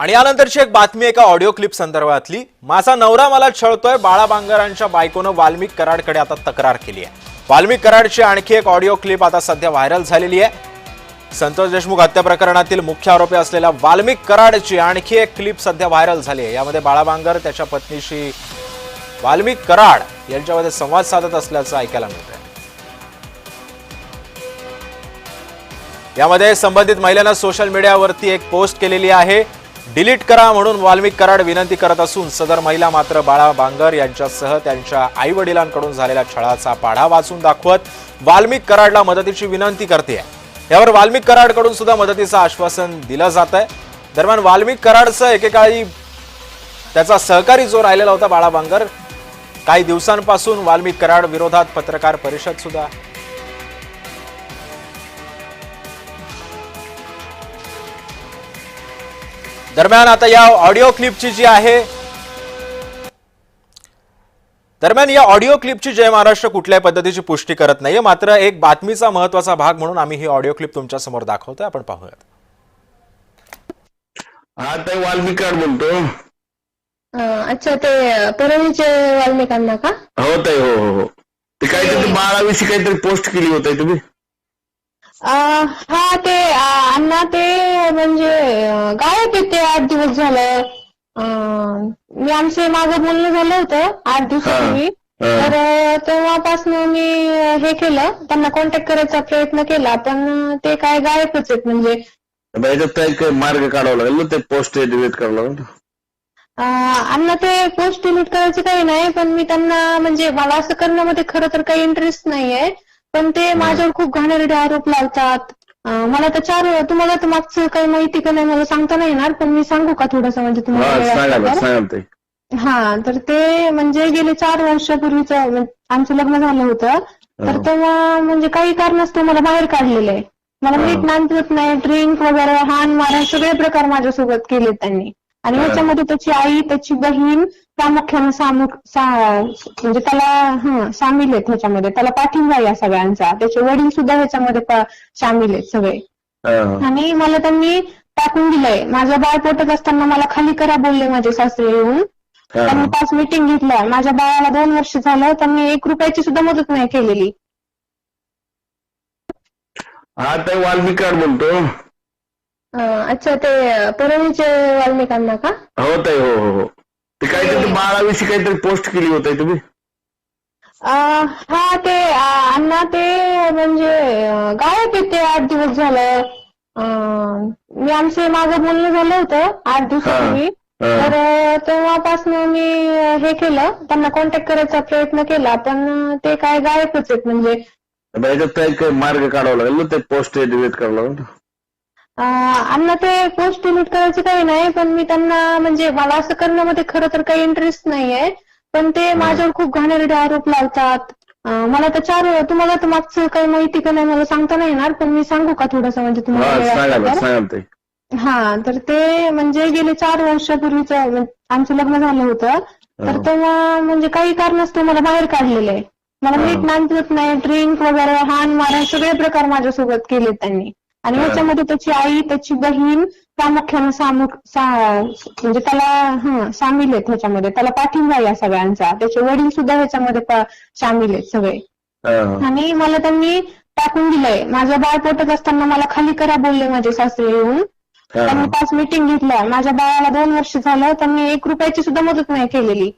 आणि यानंतरची एक बातमी एका ऑडिओ क्लिप संदर्भातली. माझा नवरा मला छळतोय, बाळा बांगरांच्या बायकोनं वाल्मिक कराडकडे आता तक्रार केली आहे. वाल्मिक कराडची आणखी एक ऑडिओ क्लिप आता सध्या व्हायरल झालेली आहे. संतोष देशमुख हत्या प्रकरणातील मुख्य आरोपी असलेल्या वाल्मिक कराडची आणखी एक क्लिप सध्या व्हायरल झाली आहे. यामध्ये बाळा बांगर त्याच्या पत्नीशी वाल्मिक कराड यांच्यामध्ये संवाद साधत असल्याचं ऐकायला मिळतंय. यामध्ये संबंधित महिलेनं सोशल मीडियावरती एक पोस्ट केलेली आहे. डिलीट करा म्हणून वाल्मिक कराड विनंती करत असून सदर महिला मात्र बाळा बांगर यांच्यासह त्यांच्या आई वडिलांकडून झालेल्या छळाचा पाढा वाचून दाखवत वाल्मिक कराडला मदतीची विनंती करते. यावर वाल्मिक कराडकडून सुद्धा मदतीचं आश्वासन दिलं जात आहे. दरम्यान वाल्मिक कराडचं एकेकाळी त्याचा सहकारी जो राहिलेला होता बाळा बांगर, काही दिवसांपासून वाल्मिक कराड विरोधात पत्रकार परिषद सुद्धा दरम्यान आता या ऑडिओ क्लिपची जी आहे दरम्यान या ऑडिओ क्लिपची जय महाराष्ट्र कुठल्याही पद्धतीची पुष्टी करत नाहीये. मात्र एक बातमीचा महत्त्वाचा भाग म्हणून आम्ही ही ऑडिओ क्लिप तुमच्या समोर दाखवतोय. आपण पाहूयात. हा ते वाल्मिक कराड बोलतो. अच्छा, ते परळीचे वाल्मिकांना का? हो ताई, हो हो हो. ते काहीतरी बाळाविषयी काहीतरी पोस्ट केली होती तुम्ही. हा, ते अण्णा ते म्हणजे गायब आहे ते 8 दिवस झालं. मी आमचे माझं बोलणं झालं होतं 8 दिवसापूर्वी. तर तेव्हापासून मी हे केलं, त्यांना कॉन्टॅक्ट करायचा प्रयत्न केला, पण ते काय गायबच आहेत. म्हणजे याच्यात काही मार्ग काढावा लागेल ना, ते पोस्ट डिलीट करावं लागेल. अण्णा ते पोस्ट डिलीट करायचं काही नाही, पण मी त्यांना म्हणजे मला असं करण्यामध्ये खरं तर काही इंटरेस्ट नाहीये, पण ते माझ्यावर खूप घाणेरडे आरोप लावतात. मला तर तुम्हाला तर मागचं काही माहिती का नाही मला सांगता नाही येणार, पण मी सांगू का थोडंसं म्हणजे तुम्हाला? हा, तर ते म्हणजे गेले 4 वर्षापूर्वीच आमचं लग्न झालं होतं. तर तेव्हा म्हणजे काही कारणास्तव मला बाहेर काढलेलं आहे. मला नीट नांदवत नाही, ड्रिंक वगैरे, हाण मारा सगळे प्रकार माझ्यासोबत केले त्यांनी. आणि ह्याच्यामध्ये त्याची आई, त्याची बहीण प्रामुख्याने म्हणजे त्याला सामील आहेत ह्याच्यामध्ये. त्याला पाठिंबा आहे या सगळ्यांचा. त्याचे वडील सुद्धा ह्याच्यामध्ये सामील आहेत सगळे. आणि मला त्यांनी टाकून दिलंय. माझं बाळ पोटत असताना मला खाली करा बोलले माझे सासरे येऊन. त्यांनी 5 मीटिंग घेतल्या. माझ्या बाळाला 2 वर्ष झालं, त्यांनी 1 रुपयाची सुद्धा मदत नाही केलेली. हा ते वाल्मिक कराड बोलतो. अच्छा, ते परळीचे वाल्मिकांना का? हो ताई, हो हो हो. ते काहीतरी बाळाविषयी काहीतरी पोस्ट केली होती तुम्ही. हा, ते अण्णा ते म्हणजे गायब आहे ते 8 दिवस झालं. मी आमचे माझं बोलणं झालं होतं 8 दिवसापूर्वी. तर तेव्हापासून मी हे केलं, त्यांना कॉन्टॅक्ट करायचा प्रयत्न केला, पण ते काय गायबच आहेत. म्हणजे याच्यात काही मार्ग काढावा लागेल ना, ते पोस्ट डिलीट करावं लागेल. अण्णा ते पोस्ट डिलीट करायचं काही नाही, पण मी त्यांना म्हणजे मला असं करण्यामध्ये खरं तर काही इंटरेस्ट नाहीये, पण ते माझ्यावर खूप घाणेरडे आरोप लावतात. मला तर तुम्हाला तर मागचं काही माहिती का नाही मला सांगता नाही येणार, पण मी सांगू का थोडंसं म्हणजे तुम्हाला? हा, तर ते म्हणजे गेले 4 वर्षापूर्वीच आमचं लग्न झालं होतं. तर तेव्हा म्हणजे काही कारणास्तव मला बाहेर काढलेलं आहे. मला नीट नांदवत नाही, ड्रिंक वगैरे, हाण मारा सगळे प्रकार माझ्यासोबत केले त्यांनी. आणि ह्याच्यामध्ये त्याची आई, त्याची बहीण प्रामुख्याने म्हणजे त्याला सामील आहेत ह्याच्यामध्ये. त्याला पाठिंबा आहे या सगळ्यांचा. त्याचे वडील सुद्धा ह्याच्यामध्ये सामील आहेत सगळे. आणि मला त्यांनी टाकून दिलंय. माझं बाळ पोटत असताना मला खाली करा बोलले माझे सासरे येऊन. त्यांनी 5 मीटिंग घेतल्या. माझ्या बाळाला 2 वर्ष झालं, त्यांनी 1 रुपयाची सुद्धा मदत नाही केलेली.